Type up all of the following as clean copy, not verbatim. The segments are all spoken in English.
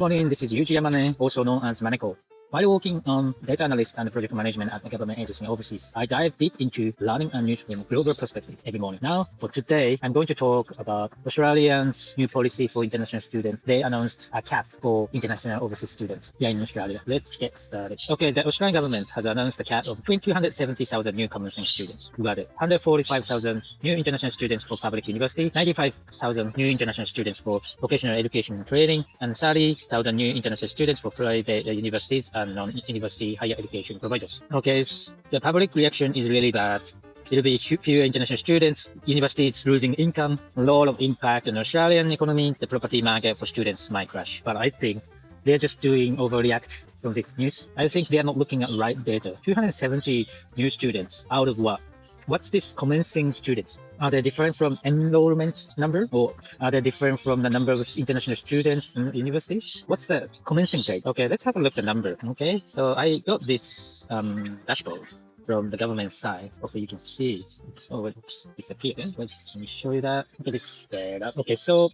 Morning, this is Yuji Yamane, also known as Maneko. While working on data analyst and project management at a government agency overseas, I dive deep into learning and news from a global perspective every morning. Now, for today, I'm going to talk about Australia's new policy for international students. They announced a cap for international overseas students here in Australia. Let's get started. Okay, the Australian government has announced a cap of 270,000 new common sense students. You got it. 145,000 new international students for public university, 95,000 new international students for vocational education and training, and 30,000 new international students for private universities and non-university higher education providers. Okay, the public reaction is really bad. It'll be fewer international students, universities losing income, a lot of impact on the Australian economy, the property market for students might crash. But I think they're just doing overreact from this news. I think they're not looking at right data. 270 new students out of what? What's this commencing students? Are they different from enrollment number, or are they different from the number of international students in university? What's the commencing rate? Okay, let's have a look at the number. Okay, so I got this dashboard from the government side. Hopefully you can see it. It's disappeared. Wait, let me show you that. Okay, this okay, so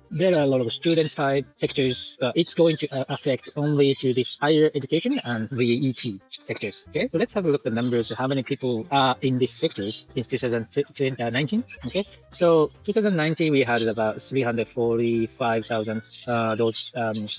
there are a lot of student side sectors. It's going to affect only to this higher education and VET sectors. Okay, so let's have a look at the numbers. How many people are in these sectors since 2019? Okay, so 2019 we had about 345,000 those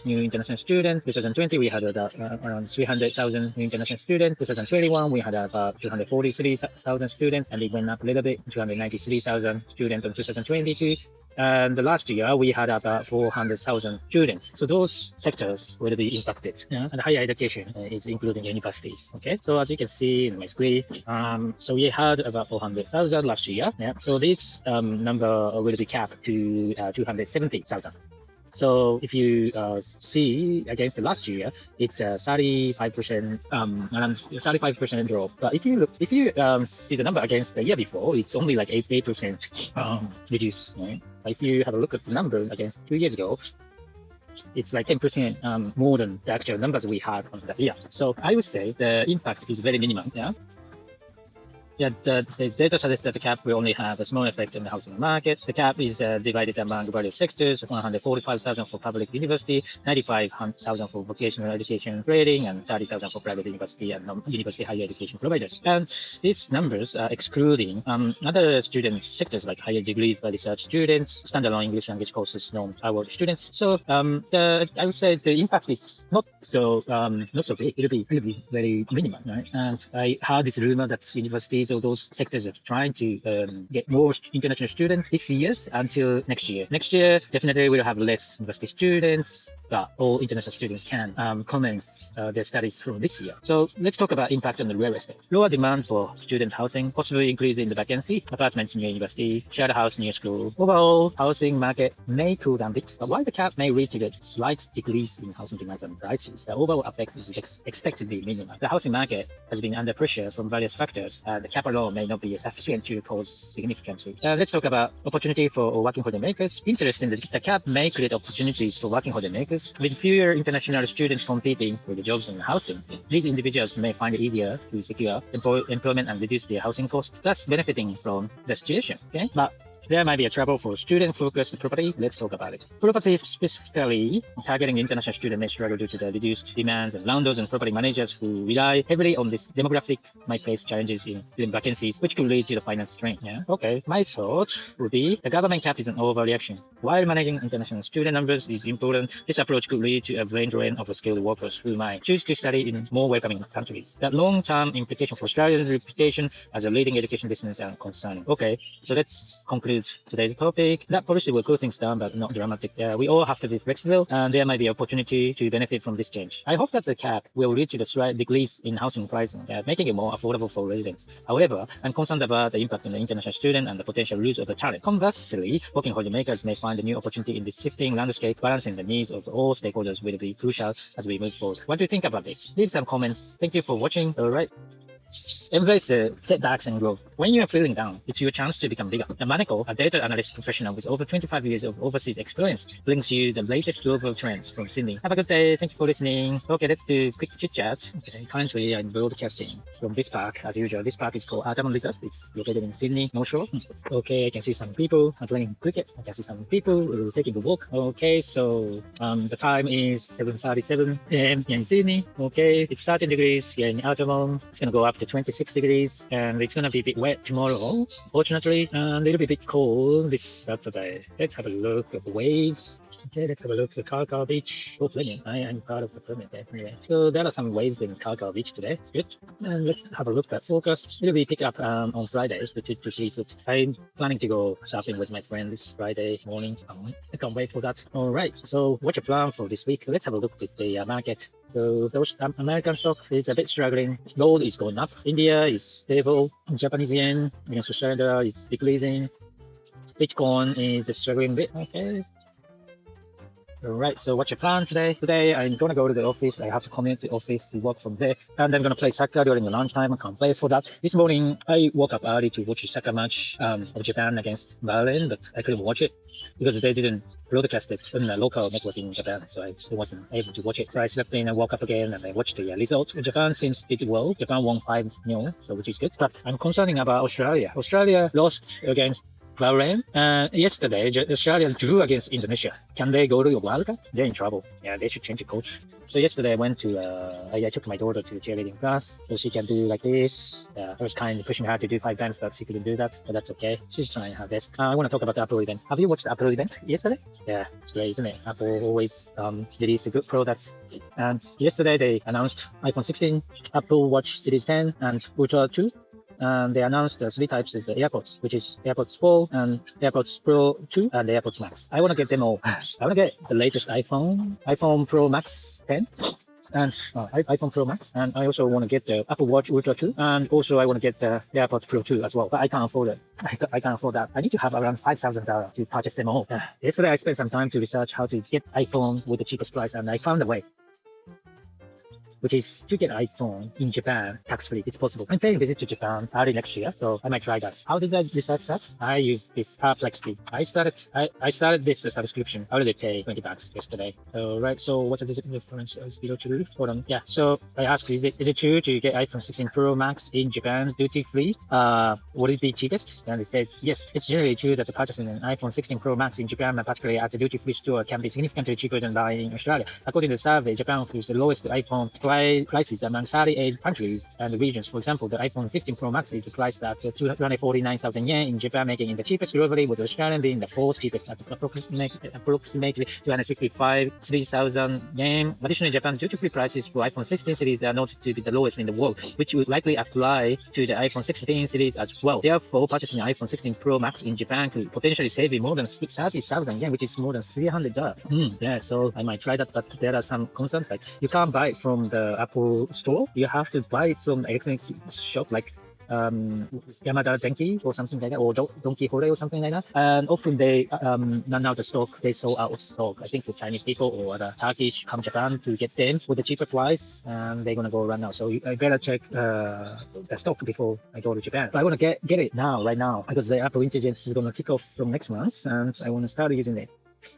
new international students. 2020 we had about around 300,000 new international students. 2021 we had about 243,000 students, and it went up a little bit, 293,000 students in 2022. And the last year, we had about 400,000 students. So those sectors will be impacted. Yeah? And higher education is including universities. Okay, so as you can see in my screen, so we had about 400,000 last year. Yeah, so this number will be capped to 270,000. So if you see against the last year, it's a 35%, around 35% drop. But if you see the number against the year before, it's only like 8% reduce. Right? But if you have a look at the number against 2 years ago, it's like 10% more than the actual numbers we had on that year. So I would say the impact is very minimal. Yeah. Yeah, the data suggests that the cap will only have a small effect on the housing market. The cap is divided among various sectors: 145,000 for public university, 95,000 for vocational education training, and 30,000 for private university and non-university higher education providers. And these numbers are excluding other student sectors like higher degrees by research students, standalone English language courses, non-award students. So I would say the impact is not so big. It'll be very minimal, right? And I heard this rumor that universities or those sectors are trying to get more international students this year until next year. Next year, definitely we'll have less university students, but all international students can commence their studies from this year. So let's talk about impact on the real estate. Lower demand for student housing, possibly increase in the vacancy, apartments near university, shared house near school. Overall, housing market may cool down a bit, but while the cap may lead to a slight decrease in housing demand and prices, the overall effect is expected to be minimal. The housing market has been under pressure from various factors. The cap alone may not be sufficient to cause significantly. Let's talk about opportunity for working holidaymakers. Interesting that the cap may create opportunities for working holidaymakers. With fewer international students competing for the jobs and housing, these individuals may find it easier to secure employment and reduce their housing costs, thus benefiting from the situation. Okay, but there might be a trouble for student-focused property. Let's talk about it. Properties specifically targeting international students may struggle due to the reduced demands, and landlords and property managers who rely heavily on this demographic might face challenges in filling vacancies, which could lead to the finance strain. Yeah. Okay. My thought would be the government cap is an overreaction. While managing international student numbers is important, this approach could lead to a brain drain of skilled workers who might choose to study in more welcoming countries. That long-term implication for Australia's reputation as a leading education destination are concerning. Okay. So let's conclude today's topic. That policy will cool things down, but not dramatic. We all have to be flexible, and there might be opportunity to benefit from this change. I hope that the cap will lead to the slight decrease in housing pricing, making it more affordable for residents. However, I'm concerned about the impact on the international student and the potential loss of the talent. Conversely, working holidaymakers may find a new opportunity in this shifting landscape. Balancing the needs of all stakeholders will be crucial as we move forward. What do you think about this? Leave some comments. Thank you for watching. All right. Embrace setbacks and growth. When you are feeling down, it's your chance to become bigger. The Maneko, a data analyst professional with over 25 years of overseas experience, brings you the latest global trends from Sydney. Have a good day. Thank you for listening. Okay, let's do quick chit chat. Okay, currently I'm broadcasting from this park as usual. This park is called Artamon Resort. It's located in Sydney, North Shore. Okay, I can see some people playing cricket. I can see some people taking a walk. Okay, so the time is 7:37 a.m. in Sydney. Okay, it's 13 degrees here in Artamon. It's gonna go up to 26 degrees, and it's gonna be a bit wet tomorrow, fortunately, and it'll be a bit cold this Saturday. Let's have a look at the waves. Okay, let's have a look at Kalkar Beach. Oh, plenty. I am part of the permit there. Anyway, so there are some waves in Kalkar Beach today. It's good. And let's have a look at forecast. It'll be pick up on Friday to 3 foot. I'm planning to go shopping with my friend this Friday morning. I can't wait for that. All right. So what's your plan for this week? Let's have a look at the market. So those American stock is a bit struggling. Gold is going up. India is stable. Japanese yen against Australia is decreasing. Bitcoin is struggling a bit. Okay. Alright, so what's your plan today? Today I'm gonna go to the office. I have to commute to the office to work from there. And I'm gonna play soccer during the lunchtime. I can't play for that. This morning I woke up early to watch a soccer match of Japan against Bahrain, but I couldn't watch it because they didn't broadcast it on the local network in Japan, so I wasn't able to watch it. So I slept in and woke up again and I watched the result. Japan since did well. Japan won 5-0, so which is good. But I'm concerning about Australia. Australia lost against Bahrain. Yesterday, Australia drew against Indonesia. Can they go to the World Cup? They're in trouble. Yeah, they should change the coach. So yesterday I went to, I took my daughter to cheerleading class so she can do like this. I was kind of pushing her to do 5 times, but she couldn't do that. But that's okay. She's trying her best. I want to talk about the Apple event. Have you watched the Apple event yesterday? Yeah, it's great, isn't it? Apple always release good products. And yesterday they announced iPhone 16, Apple Watch Series 10, and Ultra 2. And they announced the 3 types of the AirPods, which is AirPods Pro and AirPods Pro 2 and the AirPods Max. I want to get them all. I want to get the latest iPhone Pro Max 10 and iPhone Pro Max, and I also want to get the Apple Watch Ultra 2, and also I want to get the AirPods Pro 2 as well, but I can't afford it. I can't afford that. I need to have around $5,000 to purchase them all. Yesterday I spent some time to research how to get iPhone with the cheapest price, and I found a way, which is to get iPhone in Japan tax-free. It's possible. I'm paying a visit to Japan early next year, so I might try that. How did I research that? I used this Perplexity. I started this subscription. I already paid $20 yesterday. Right, so what's the difference? Below true? Hold on. Yeah, so I asked, is it true to get iPhone 16 Pro Max in Japan duty-free? Would it be cheapest? And it says, yes, it's generally true that the purchasing an iPhone 16 Pro Max in Japan, and particularly at the duty-free store, can be significantly cheaper than buying in Australia. According to the survey, Japan offers the lowest iPhone prices among 38 countries and regions. For example, the iPhone 15 Pro Max is priced at 249,000 yen in Japan, making it the cheapest globally, with Australian being the 4th cheapest at approximately 265,000 yen. Additionally, Japan's duty-free prices for iPhone 15 series are noted to be the lowest in the world, which would likely apply to the iPhone 16 series as well. Therefore, purchasing an iPhone 16 Pro Max in Japan could potentially save you more than 30,000 yen, which is more than $300. Yeah, so I might try that, but there are some concerns, like you can't buy it from the Apple store. You have to buy it from the electronics shop like Yamada Denki or something like that, or Don Quixote or something like that. And often they run out of stock. They sold out of stock. I think the Chinese people or the Turkish come Japan to get them with a cheaper price, and they're gonna go run out. So I better check the stock before I go to Japan. But I want to get it now, right now, because the Apple Intelligence is gonna kick off from next month, and I want to start using it.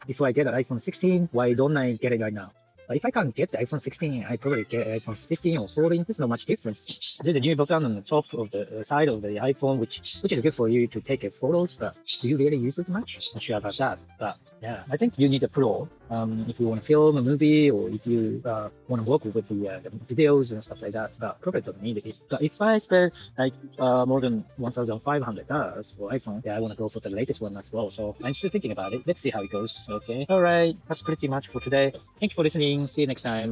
If I get an iPhone 16, why don't I get it right now? If I can't get the iPhone 16, I probably get iPhone 15 or 14. There's not much difference. There's a new button on the top of the side of the iPhone, which is good for you to take photos. But do you really use it much? Not sure about that. But yeah, I think you need a Pro if you want to film a movie, or if you want to work with the videos and stuff like that. But probably don't need it. But if I spend like more than $1,500 for iPhone, yeah, I want to go for the latest one as well. So I'm still thinking about it. Let's see how it goes. Okay. All right. That's pretty much for today. Thank you for listening. See you next time.